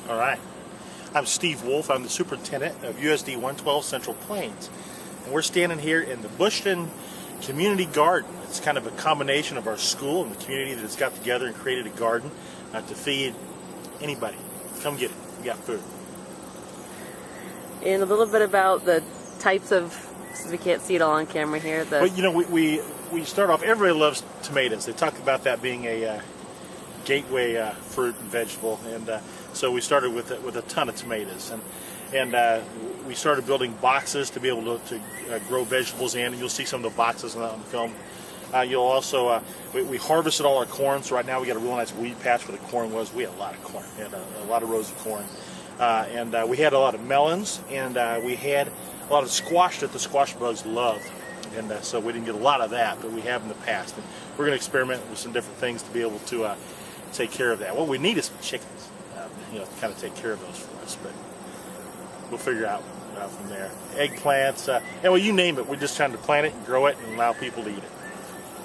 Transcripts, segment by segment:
All right. I'm Steve Woolf. I'm the superintendent of USD 112 Central Plains. And we're standing here in the Bushton Community Garden. It's kind of a combination of our school and the community that's got together and created a garden to feed anybody. Come get it. We got food. And a little bit about the types of, since we can't see it all on camera here. Well, you know, we start off, everybody loves tomatoes. They talk about that being a gateway fruit and vegetable, and so we started with a ton of tomatoes, and we started building boxes to be able to grow vegetables in, and you'll see some of the boxes on the film. You'll also, we harvested all our corn, so right now we got a real nice weed patch where the corn was. We had a lot of corn, we had a lot of rows of corn, and we had a lot of melons, and we had a lot of squash that the squash bugs loved, and so we didn't get a lot of that, but we have in the past, and we're going to experiment with some different things to be able to take care of that. What we need is some chickens, to kind of take care of those for us, but we'll figure out from there. Eggplants, well, you name it. We're just trying to plant it and grow it and allow people to eat it.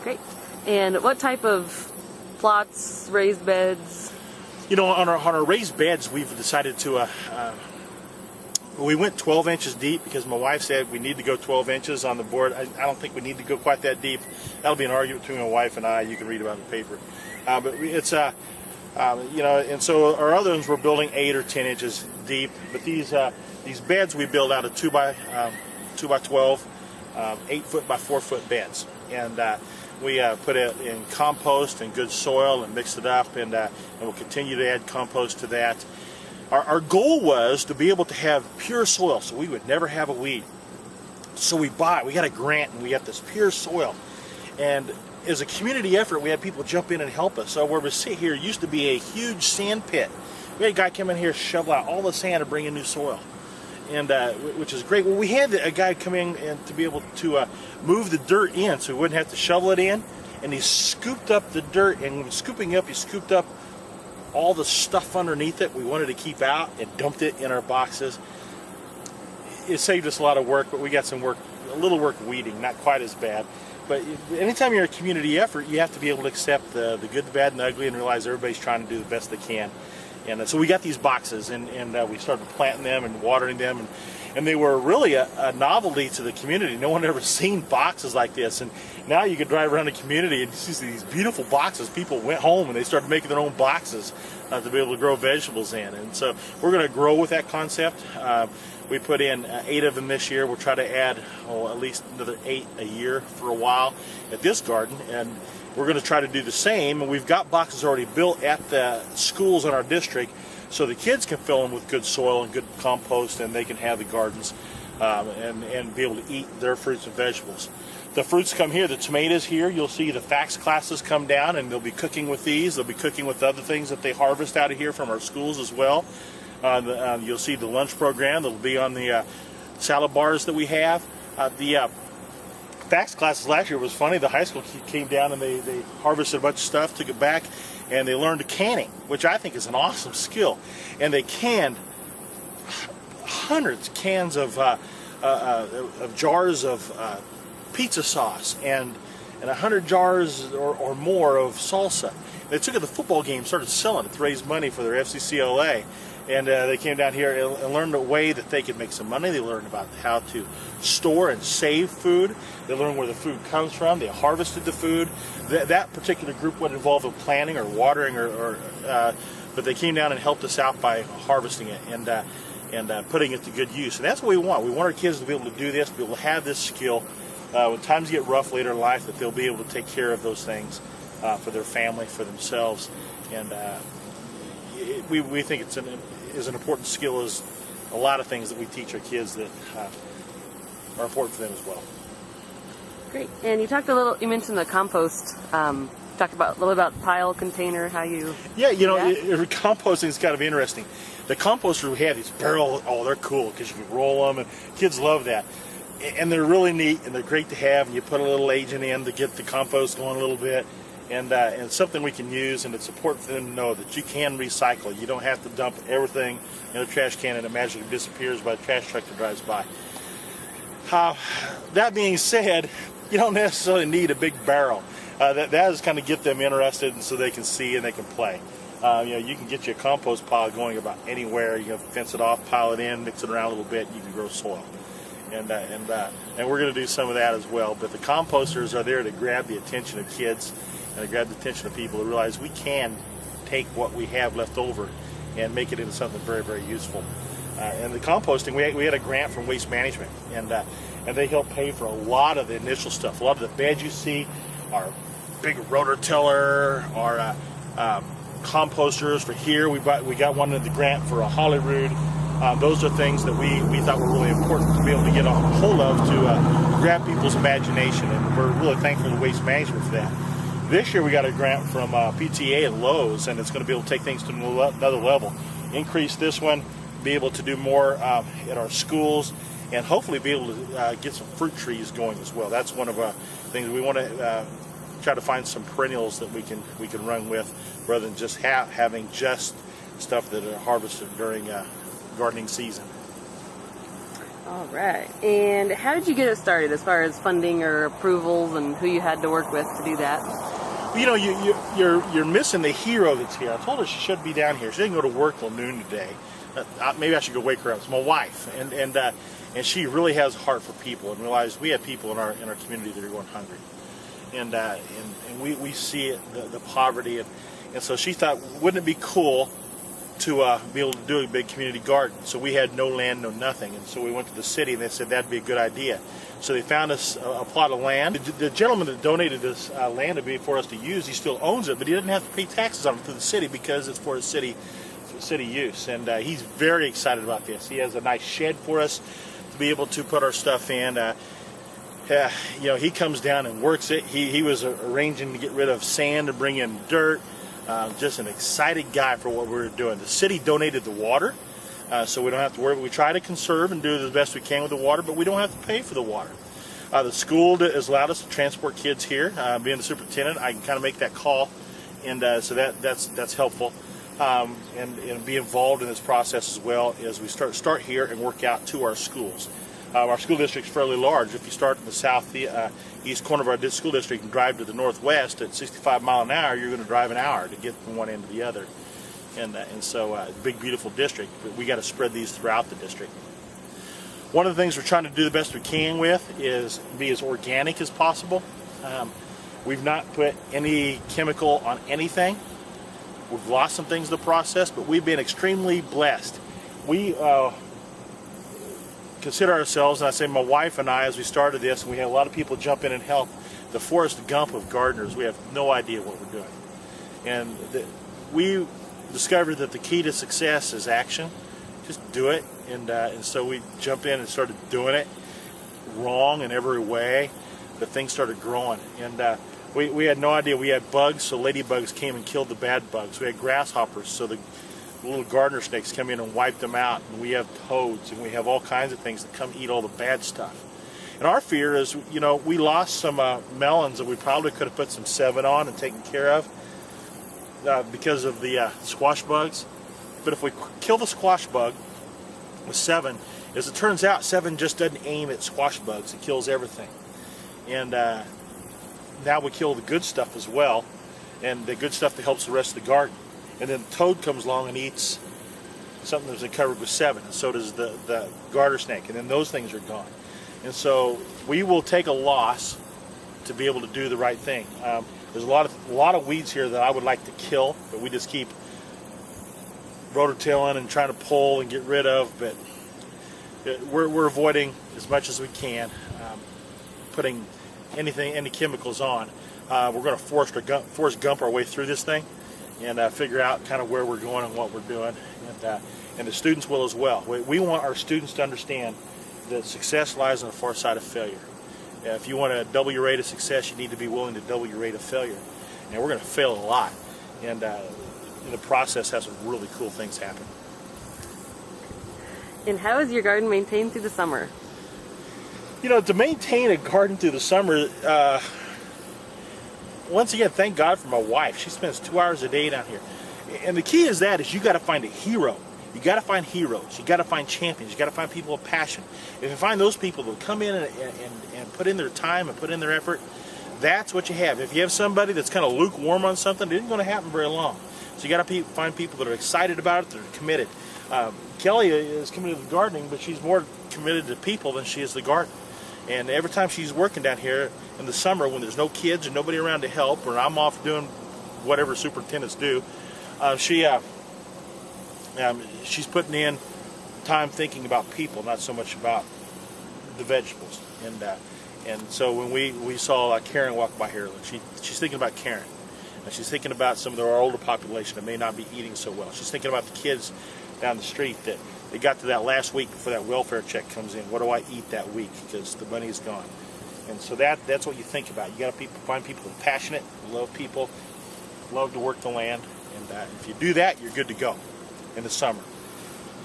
Great. And what type of plots, raised beds? You know, on our raised beds, we've decided to, we went 12 inches deep because my wife said we need to go 12 inches on the board. I don't think we need to go quite that deep. That'll be an argument between my wife and I. You can read about it in the paper. But it's, and so our other ones we're building 8 or 10 inches deep. But these beds we build out of 2 by 12, 8 foot by 4 foot beds, and we put it in compost and good soil and mix it up, and we'll continue to add compost to that. Our goal was to be able to have pure soil, so we would never have a weed. So we got a grant, and we got this pure soil, and as a community effort, we had people jump in and help us. So where we sit here used to be a huge sand pit. We had a guy come in here, shovel out all the sand, and bring in new soil, and which is great. Well, we had a guy come in and to be able to move the dirt in, so we wouldn't have to shovel it in. And he scooped up the dirt, and when scooping up, he scooped up all the stuff underneath it we wanted to keep out and dumped it in our boxes. It saved us a lot of work, but we got some work, a little work weeding, not quite as bad. But anytime you're a community effort, you have to be able to accept the good, the bad, and the ugly, and realize everybody's trying to do the best they can. And so we got these boxes, and we started planting them and watering them, and they were really a novelty to the community. No one had ever seen boxes like this, and now you can drive around the community and you see these beautiful boxes. People went home and they started making their own boxes to be able to grow vegetables in, and so we're going to grow with that concept. We put in 8 of them this year. We'll try to add at least another 8 a year for a while at this garden, and we're going to try to do the same. And we've got boxes already built at the schools in our district, so the kids can fill them with good soil and good compost, and they can have the gardens and be able to eat their fruits and vegetables. The fruits come here, the tomatoes here. You'll see the FACS classes come down, and they'll be cooking with these. They'll be cooking with other things that they harvest out of here from our schools as well. You'll see the lunch program that'll be on the salad bars that we have. The FACS classes last year was funny. The high school came down and they harvested a bunch of stuff, took it back, and they learned canning, which I think is an awesome skill. And they canned hundreds of cans of jars of pizza sauce and 100 jars or more of salsa. They took it to the football game, started selling it to raise money for their FCCLA. And they came down here and learned a way that they could make some money. They learned about how to store and save food. They learned where the food comes from. They harvested the food. That particular group wasn't involved in planting or watering, but they came down and helped us out by harvesting it and putting it to good use. And that's what we want. We want our kids to be able to do this, to be able to have this skill. When times get rough later in life, that they'll be able to take care of those things for their family, for themselves. And we think it's an important skill, as a lot of things that we teach our kids that are important for them as well. Great. And you mentioned the compost. Talked a little about pile container, how you... Yeah, composting is kind of interesting. The composters we have, these barrel, they're cool because you can roll them, and kids love that. And they're really neat, and they're great to have, and you put a little agent in to get the compost going a little bit. And it's something we can use, and it's important for them to know that you can recycle. You don't have to dump everything in a trash can and it magically disappears by the trash truck that drives by. That being said, you don't necessarily need a big barrel. That is kind of get them interested, and so they can see and they can play. You can get your compost pile going about anywhere. You can fence it off, pile it in, mix it around a little bit, and you can grow soil. And we're going to do some of that as well. But the composters are there to grab the attention of kids and to grab the attention of people to realize we can take what we have left over and make it into something very, very useful. And the composting, we had a grant from Waste Management, and they helped pay for a lot of the initial stuff. A lot of the beds you see, our big rototiller, our composters for here. We got one of the grant for a Holyrood. Those are things that we thought were really important to be able to get a hold of to grab people's imagination, and we're really thankful to Waste Management for that. This year we got a grant from PTA and Lowe's, and it's going to be able to take things to another level. Increase this one, be able to do more at our schools, and hopefully be able to get some fruit trees going as well. That's one of the things we want to try to find some perennials that we can run with, rather than just having just stuff that are harvested during gardening season. All right. And how did you get it started as far as funding or approvals, and who you had to work with to do that? You know, you're missing the hero that's here. I told her she should be down here. She didn't go to work till noon today. Maybe I should go wake her up. It's my wife, and she really has a heart for people, and realized we have people in our community that are going hungry, and we see it, the poverty, and so she thought, wouldn't it be cool to be able to do a big community garden? So we had no land, no nothing, and so we went to the city, and they said that'd be a good idea. So they found us a plot of land. The gentleman that donated this land for us to use, he still owns it, but he doesn't have to pay taxes on it through the city because it's for his city use, and he's very excited about this. He has a nice shed for us to be able to put our stuff in. He comes down and works it. He was arranging to get rid of sand and bring in dirt. Just an excited guy for what we were doing. The city donated the water, so we don't have to worry. We try to conserve and do the best we can with the water, but we don't have to pay for the water. The school has allowed us to transport kids here. Being the superintendent, I can kind of make that call, and so that's helpful. And be involved in this process as well as we start here and work out to our schools. Our school district is fairly large. If you start in the east corner of our school district and drive to the northwest at 65 miles an hour, you're going to drive an hour to get from one end to the other. And so big, beautiful district, but we got to spread these throughout the district. One of the things we're trying to do the best we can with is be as organic as possible. We've not put any chemical on anything. We've lost some things in the process, but we've been extremely blessed. We consider ourselves, and I say my wife and I, as we started this, and we had a lot of people jump in and help, the Forrest Gump of gardeners. We have no idea what we're doing. And we discovered that the key to success is action. Just do it. And so we jumped in and started doing it wrong in every way, but things started growing. And we had no idea. We had bugs, so ladybugs came and killed the bad bugs. We had grasshoppers, so the little gardener snakes come in and wipe them out. And we have toads, and we have all kinds of things that come eat all the bad stuff. And our fear is, we lost some melons that we probably could have put some 7 on and taken care of because of the squash bugs. But if we kill the squash bug with 7, as it turns out, 7 just doesn't aim at squash bugs. It kills everything. And now we kill the good stuff as well, and the good stuff that helps the rest of the garden. And then the toad comes along and eats something that's covered with 7, and so does the garter snake, and then those things are gone. And so we will take a loss to be able to do the right thing. There's a lot of weeds here that I would like to kill, but we just keep rototilling and trying to pull and get rid of. But we're avoiding as much as we can putting any chemicals on. We're going to Forrest Gump our way through this thing and figure out kind of where we're going and what we're doing, and the students will as well. We want our students to understand that success lies on the far side of failure. If you want to double your rate of success, you need to be willing to double your rate of failure. And we're going to fail a lot, and in the process have some really cool things happen. And how is your garden maintained through the summer? To maintain a garden through the summer, once again, thank God for my wife. She spends 2 hours a day down here. And the key is you got to find a hero. You got to find heroes. You got to find champions. You got to find people with passion. If you find those people that come in and put in their time and put in their effort, that's what you have. If you have somebody that's kind of lukewarm on something, it isn't going to happen very long. So you got to find people that are excited about it, that are committed. Kelly is committed to gardening, but she's more committed to people than she is the garden. And every time she's working down here in the summer when there's no kids and nobody around to help, or I'm off doing whatever superintendents do, she's putting in time thinking about people, not so much about the vegetables. And so when we saw Karen walk by here, she's thinking about Karen. And she's thinking about some of our older population that may not be eating so well. She's thinking about the kids down the street that they got to that last week before that welfare check comes in. What do I eat that week? Because the money's gone. And so that's what you think about. You got to find people that are passionate, love people, love to work the land. And if you do that, you're good to go in the summer.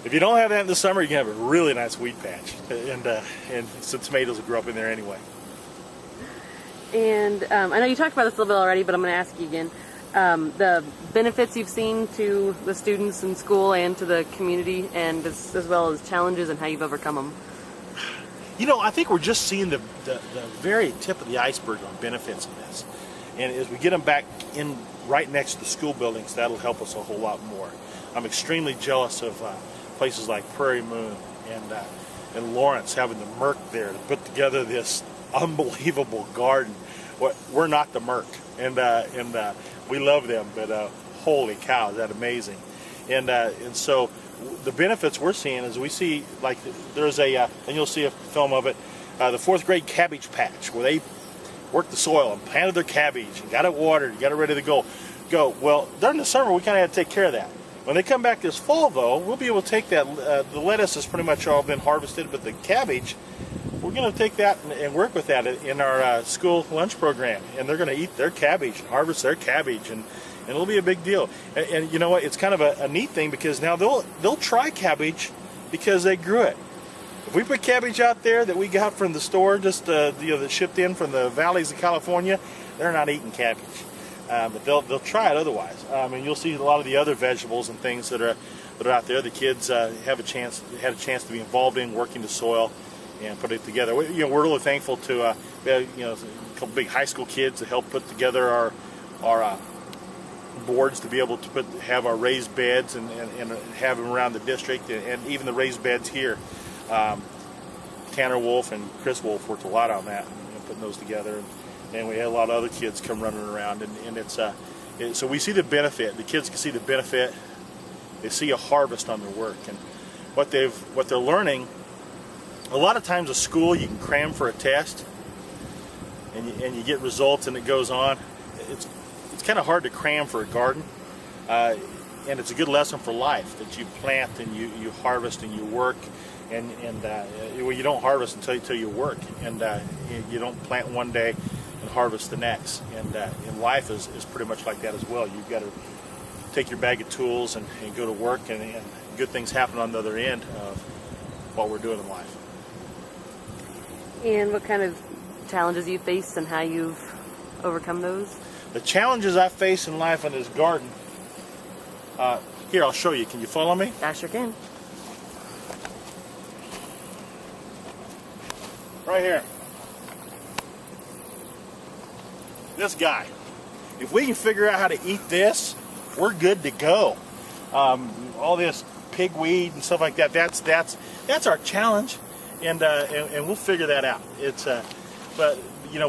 If you don't have that in the summer, you can have a really nice weed patch. And some tomatoes will grow up in there anyway. And I know you talked about this a little bit already, but I'm going to ask you again. The benefits you've seen to the students in school and to the community, and as well as challenges and how you've overcome them. You know, I think we're just seeing the very tip of the iceberg on benefits of this. And as we get them back in right next to the school buildings, that'll help us a whole lot more. I'm extremely jealous of places like Prairie Moon and Lawrence having the Merc there to put together this unbelievable garden. We're not the Merc, and we love them, but holy cow, is that amazing? And so the benefits we're seeing is we see, like, there's and you'll see a film of it, the 4th grade cabbage patch where they worked the soil and planted their cabbage and got it watered, got it ready to go. Well, during the summer we kind of had to take care of that. When they come back this fall, though, we'll be able to take that. The lettuce has pretty much all been harvested, but the cabbage, we're going to take that and work with that in our school lunch program. And they're going to eat their cabbage and harvest their cabbage, and it'll be a big deal. And you know what? It's kind of a neat thing, because now they'll try cabbage because they grew it. If we put cabbage out there that we got from the store, just that shipped in from the valleys of California, they're not eating cabbage. But they'll try it otherwise. And you'll see a lot of the other vegetables and things that are out there. The kids had a chance to be involved in working the soil and put it together. We're really thankful to a couple big high school kids to help put together our boards to be able to have our raised beds and have them around the district, and even the raised beds here. Tanner Woolf and Chris Woolf worked a lot on that and putting those together. And we had a lot of other kids come running around, and so we see the benefit. The kids can see the benefit. They see a harvest on their work, and what they're learning. A lot of times, at school, you can cram for a test, and you get results, and it goes on. It's kind of hard to cram for a garden, and it's a good lesson for life that you plant and you harvest and you work, and you don't harvest until you work, and you don't plant one day and harvest the next. And life is pretty much like that as well. You've got to take your bag of tools and go to work, and good things happen on the other end of what we're doing in life. And what kind of challenges you faced and how you've overcome those? The challenges I face in life in this garden, here, I'll show you. Can you follow me? I sure can. Right here. This guy. If we can figure out how to eat this, we're good to go. All this pigweed and stuff like that, that's our challenge, and we'll figure that out. But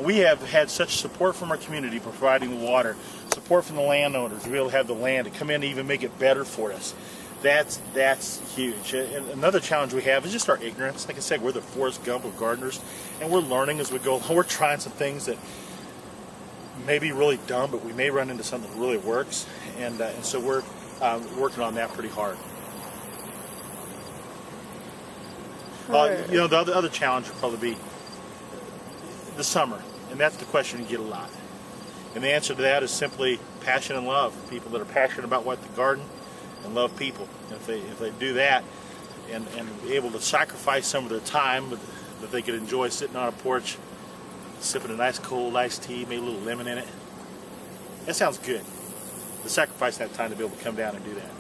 we have had such support from our community providing the water, support from the landowners to be able to have the land to come in and even make it better for us. That's huge. And another challenge we have is just our ignorance. Like I said, we're the Forrest Gump of gardeners, and we're learning as we go. We're trying some things that may be really dumb, but we may run into something that really works, and so we're working on that pretty hard. The other challenge would probably be the summer, and that's the question you get a lot. And the answer to that is simply passion and love. People that are passionate about what the garden and love people. And if they do that and be able to sacrifice some of their time that they could enjoy sitting on a porch, sipping a nice cold iced tea, maybe a little lemon in it, that sounds good. To sacrifice that time to be able to come down and do that.